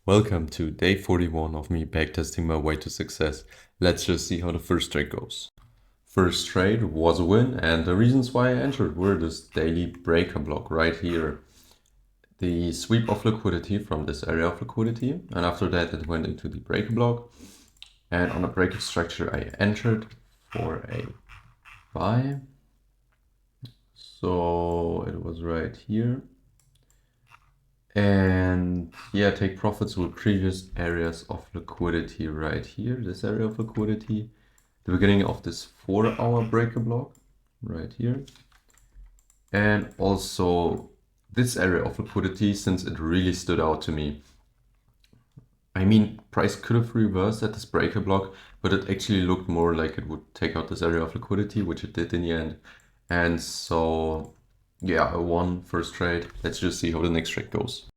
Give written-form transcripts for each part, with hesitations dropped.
Welcome to day 41 of me backtesting my way to success. Let's just see how the first trade goes. First trade was a win, and the reasons why I entered were this daily breaker block right here. The sweep of liquidity from this area of liquidity, and after that it went into the breaker block. And on a breaker structure I entered for a buy. So it was right here. And yeah, take profits with previous areas of liquidity right here, this area of liquidity, the beginning of this 4-hour breaker block right here, and also this area of liquidity, since it really stood out to me. I mean, price could have reversed at this breaker block, but it actually looked more like it would take out this area of liquidity, which it did in the end. And so yeah, I won first trade. Let's just see how the next trade goes.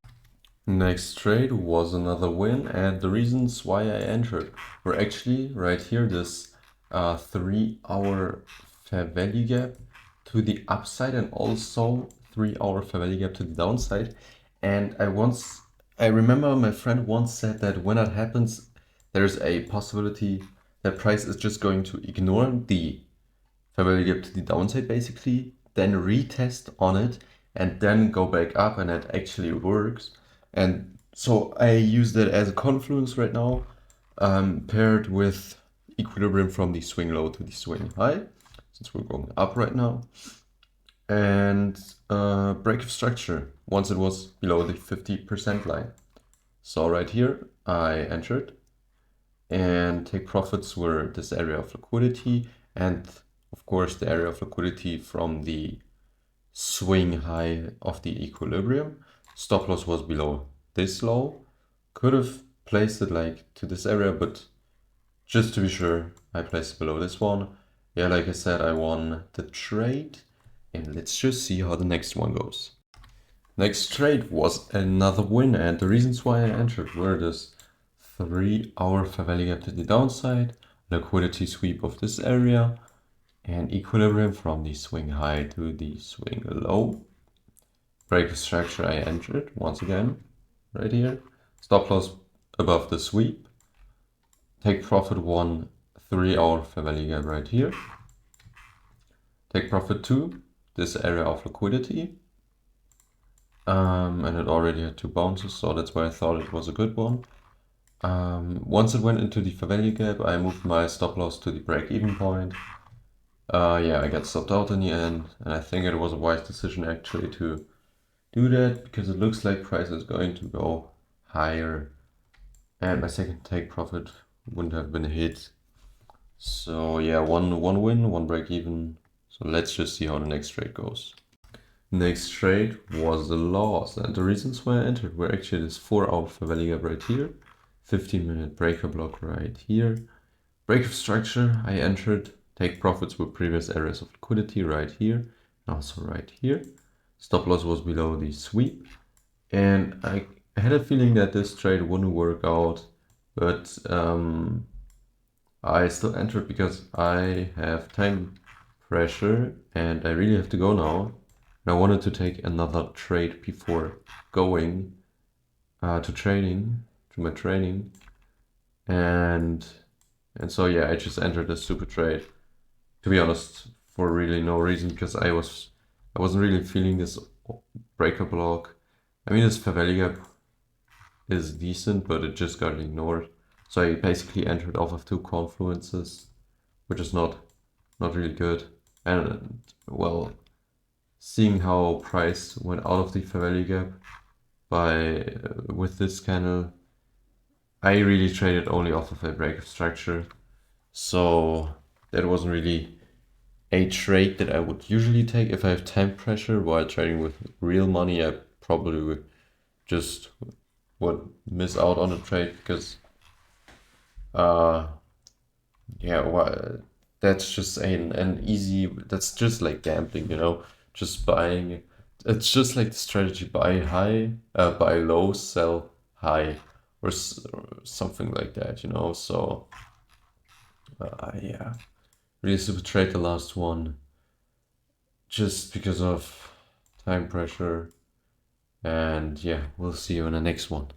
Next trade was another win, and the reasons why I entered were actually right here, this 3-hour fair value gap to the upside and also 3-hour fair value gap to the downside. And I remember my friend once said that when that happens, there's a possibility that price is just going to ignore the fair value gap to the downside basically, then retest on it and then go back up, and that actually works. And so I use that as a confluence right now, paired with equilibrium from the swing low to the swing high, since we're going up right now. And break of structure once it was below the 50% line. So right here I entered, and take profits were this area of liquidity, and of course the area of liquidity from the swing high of the equilibrium. Stop loss was below this low. Could have placed it like to this area, but just to be sure, I placed it below this one. Yeah, like I said, I won the trade, and let's just see how the next one goes. Next trade was another win, and the reasons why I entered were this 3-hour fair value gap to the downside, liquidity sweep of this area, and equilibrium from the swing high to the swing low. Break of structure I entered once again right here. Stop loss above the sweep. Take profit 1 3-hour fair value gap right here. Take profit 2 this area of liquidity. And it already had 2 bounces, so that's why I thought it was a good one. Once it went into the fair value gap, I moved my stop loss to the break-even point. Yeah, I got stopped out in the end, and I think it was a wise decision actually to do that, because it looks like price is going to go higher, and my second take profit wouldn't have been a hit. So yeah, one win, one break even. So let's just see how the next trade goes. Next trade was a loss, and the reasons why I entered were actually this 4-hour fair value gap right here, 15-minute breaker block right here, break of structure I entered, take profits with previous areas of liquidity right here, and also right here. Stop loss was below the sweep, and I had a feeling that this trade wouldn't work out, but I still entered because I have time pressure and I really have to go now. And I wanted to take another trade before going to my training, and so yeah, I just entered a stupid trade, to be honest, for really no reason, because I wasn't really feeling this breaker block. I mean, this fair value gap is decent, but it just got ignored. So I basically entered off of 2 confluences, which is not really good. And well, seeing how price went out of the fair value gap with this candle, I really traded only off of a break of structure. So that wasn't really a trade that I would usually take. If I have time pressure while trading with real money, I probably would miss out on a trade, because yeah, well, that's just an easy, that's just like gambling, just buying. It's just like the strategy: buy low, sell high, or something like that, So yeah, really super trade the last one, just because of time pressure. And yeah, we'll see you in the next one.